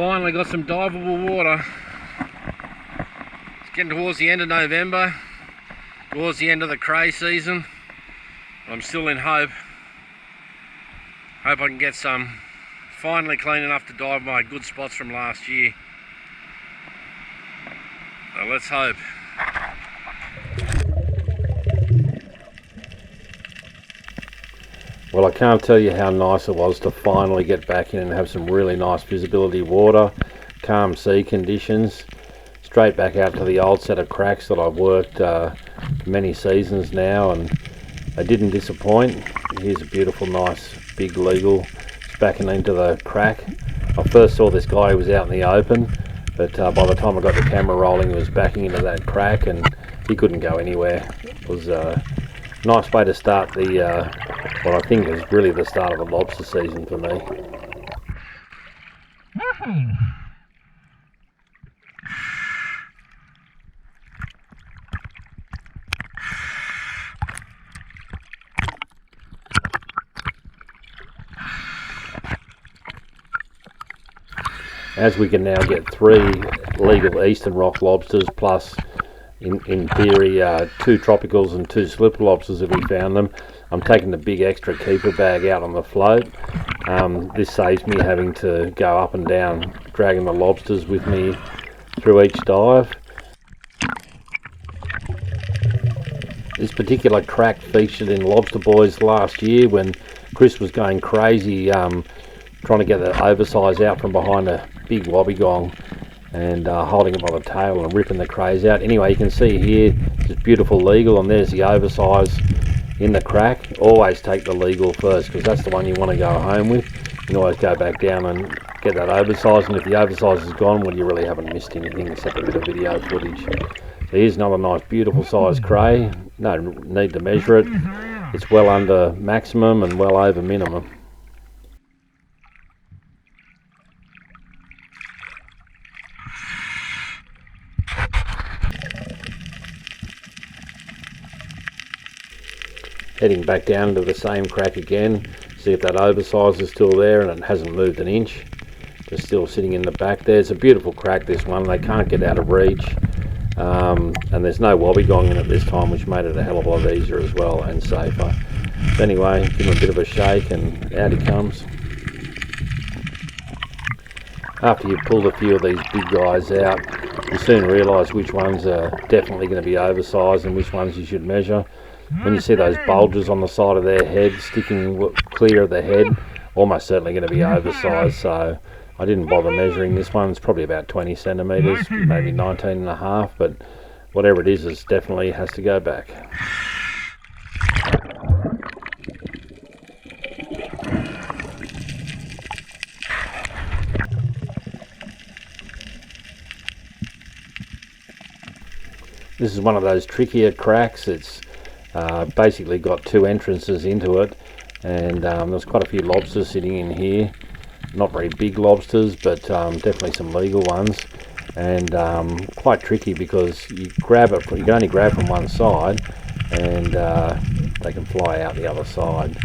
Finally got some diveable water. It's getting towards the end of November, towards the end of the cray season. I'm still in hope. Hope I can get some finally clean enough to dive my good spots from last year. So let's hope. Well, I can't tell you how nice it was to finally get back in and have some really nice visibility water, calm sea conditions, straight back out to the old set of cracks that I've worked for many seasons now, and they didn't disappoint. Here's a beautiful, nice, big legal backing into the crack. I first saw this guy who was out in the open, but by the time I got the camera rolling, he was backing into that crack and he couldn't go anywhere. It was a nice way to start the what I think is really the start of the lobster season for me. As we can now get 3 legal eastern rock lobsters, plus in theory 2 tropicals and 2 slipper lobsters if we found them, I'm taking the big extra keeper bag out on the float. This saves me having to go up and down dragging the lobsters with me through each dive. This particular crack featured in Lobster Boys last year when Chris was going crazy trying to get the oversize out from behind a big wobbegong and holding it by the tail and ripping the crays out. Anyway, you can see here this beautiful legal, and there's the oversize in the crack. Always take the legal first because that's the one you want to go home with. You can always go back down and get that oversize, and if the oversize is gone, well, you really haven't missed anything except a bit of video footage. So here's another nice beautiful sized cray. No need to measure it. It's well under maximum and well over minimum. Heading back down to the same crack again, see if that oversize is still there, and it hasn't moved an inch. Just still sitting in the back there. It's a beautiful crack, this one. They can't get out of reach, and there's no wobbegong in it this time, which made it a hell of a lot easier as well and safer. So anyway, give him a bit of a shake and out he comes. After you've pulled a few of these big guys out, you soon realise which ones are definitely going to be oversized and which ones you should measure. When you see those bulges on the side of their head sticking clear of the head, almost certainly going to be oversized, so I didn't bother measuring this one. It's probably about 20 centimetres, maybe 19 and a half, but whatever it is definitely has to go back. This is one of those trickier cracks. It's basically got 2 entrances into it, and there's quite a few lobsters sitting in here. Not very big lobsters, but definitely some legal ones, and quite tricky because you can only grab from one side, and they can fly out the other side.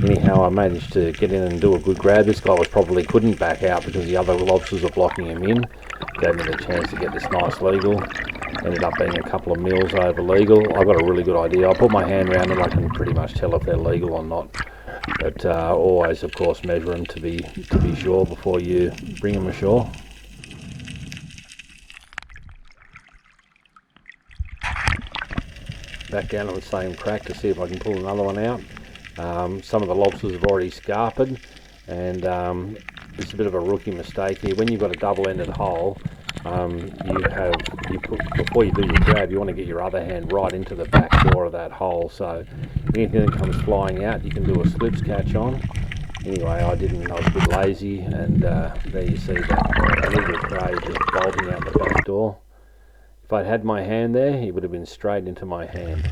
Anyhow, I managed to get in and do a good grab. This guy probably couldn't back out because the other lobsters are blocking him in. Gave me the chance to get this nice legal. Ended up being a couple of mils over legal. I got a really good idea. I put my hand around them. I can pretty much tell if they're legal or not. But always, of course, measure them to be sure before you bring them ashore. Back down to the same crack to see if I can pull another one out. Some of the lobsters have already scarpered, and it's a bit of a rookie mistake here. When you've got a double-ended hole, before you do your grab, you want to get your other hand right into the back door of that hole, so anything that comes flying out you can do a slips catch on. Anyway, I didn't. I was a bit lazy, and there you see that legal cray just bolting out the back door. If I'd had my hand there, he would have been straight into my hand.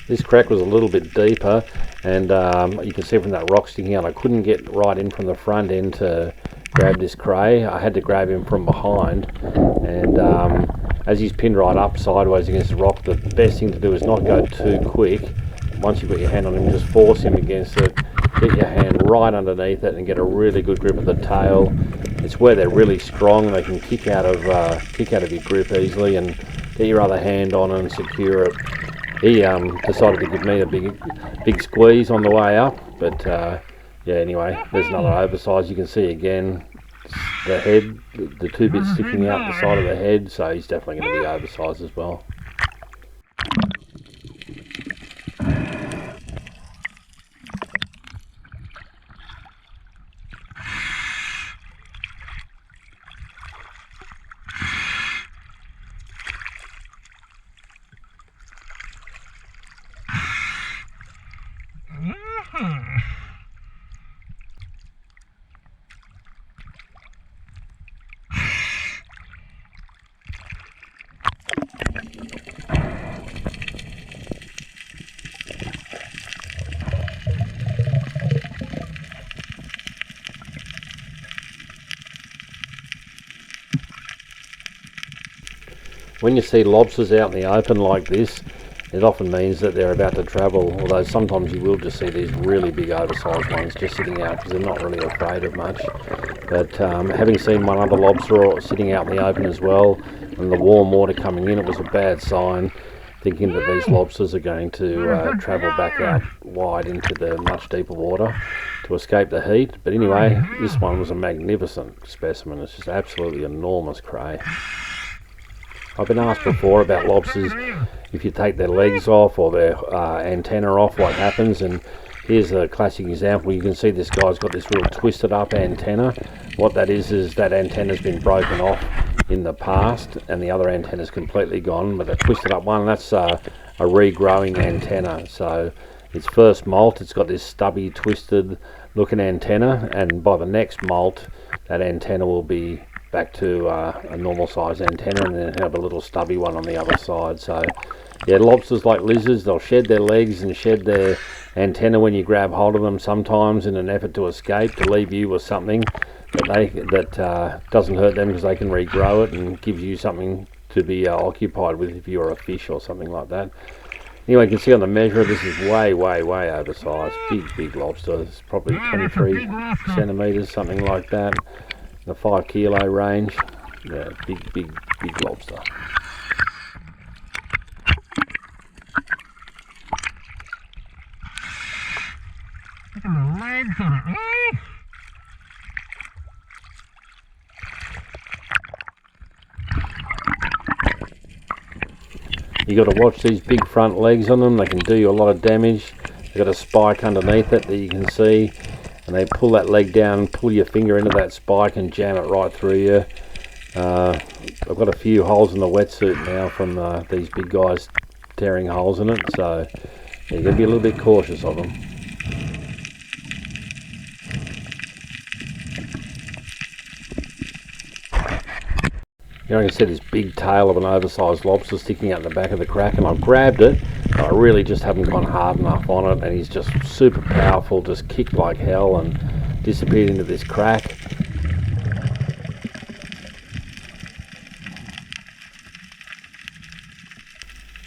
This crack was a little bit deeper, and you can see from that rock sticking out, I couldn't get right in from the front end to grab this cray. I had to grab him from behind, and as he's pinned right up sideways against the rock, the best thing to do is not go too quick once you put your hand on him, just force him against it, get your hand right underneath it and get a really good grip of the tail. It's where they're really strong. They can kick out of your grip easily, and get your other hand on and secure it. He decided to give me a big squeeze on the way up, but yeah, anyway, there's another oversize. You can see again the head, the two bits sticking out the side of the head, so he's definitely going to be oversized as well. When you see lobsters out in the open like this, it often means that they're about to travel, although sometimes you will just see these really big oversized ones just sitting out because they're not really afraid of much. But having seen one other lobster sitting out in the open as well, and the warm water coming in, it was a bad sign, thinking that these lobsters are going to travel back out wide into the much deeper water to escape the heat. But anyway, this one was a magnificent specimen. It's just absolutely enormous cray. I've been asked before about lobsters, if you take their legs off or their antenna off, what happens, and here's a classic example. You can see this guy's got this real twisted up antenna. What that is that antenna's been broken off in the past and the other antenna's completely gone, but the twisted up one, that's a regrowing antenna. So its first molt, it's got this stubby twisted looking antenna, and by the next molt that antenna will be back to a normal size antenna, and then have a little stubby one on the other side. So yeah, lobsters, like lizards, they'll shed their legs and shed their antenna when you grab hold of them, sometimes in an effort to escape, to leave you with something that doesn't hurt them because they can regrow it and gives you something to be occupied with if you're a fish or something like that. Anyway, you can see on the measure, this is way oversized. Big lobster. It's probably 23 centimeters, something like that. The 5 kilo range. Yeah, big lobster. Look at the legs on it, eh? You got to watch these big front legs on them. They can do you a lot of damage. They've got a spike underneath it that you can see, and they pull that leg down, pull your finger into that spike and jam it right through you. I've got a few holes in the wetsuit now from these big guys tearing holes in it, so yeah, you've got to be a little bit cautious of them. You know, I can see this big tail of an oversized lobster sticking out the back of the crack, and I've grabbed it. I really just haven't gone hard enough on it, and he's just super powerful, just kicked like hell and disappeared into this crack.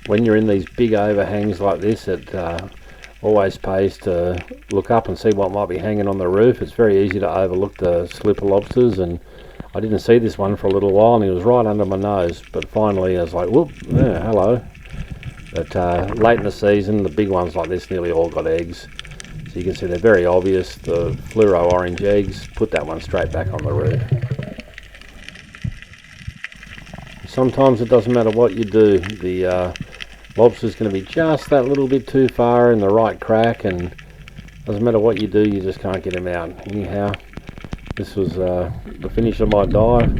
When you're in these big overhangs like this, it always pays to look up and see what might be hanging on the roof. It's very easy to overlook the slipper lobsters, and I didn't see this one for a little while, and he was right under my nose, but finally I was like, whoop, yeah, hello. But late in the season, the big ones like this nearly all got eggs. So you can see they're very obvious, the fluoro orange eggs. Put that one straight back on the roof. Sometimes it doesn't matter what you do, the lobster's going to be just that little bit too far in the right crack, and doesn't matter what you do, you just can't get him out. Anyhow, this was the finish of my dive.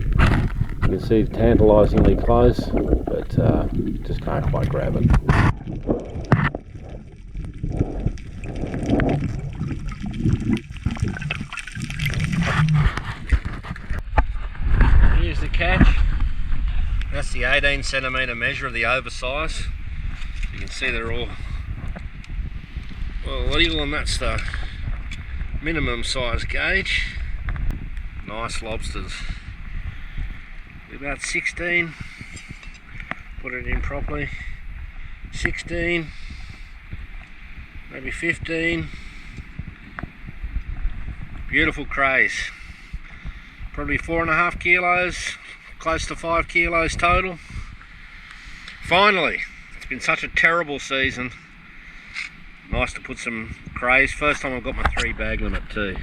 You can see tantalisingly close, but just can't quite grab it. Here's the catch. That's the 18 centimetre measure of the oversize. You can see they're all well legal, and that's the minimum size gauge. Nice lobsters. About 16. Put it in properly. 16. maybe 15. Beautiful crays. Probably 4.5 kilos, close to 5 kilos total. Finally, it's been such a terrible season. Nice to put some crays. First time I've got my 3 bag limit too.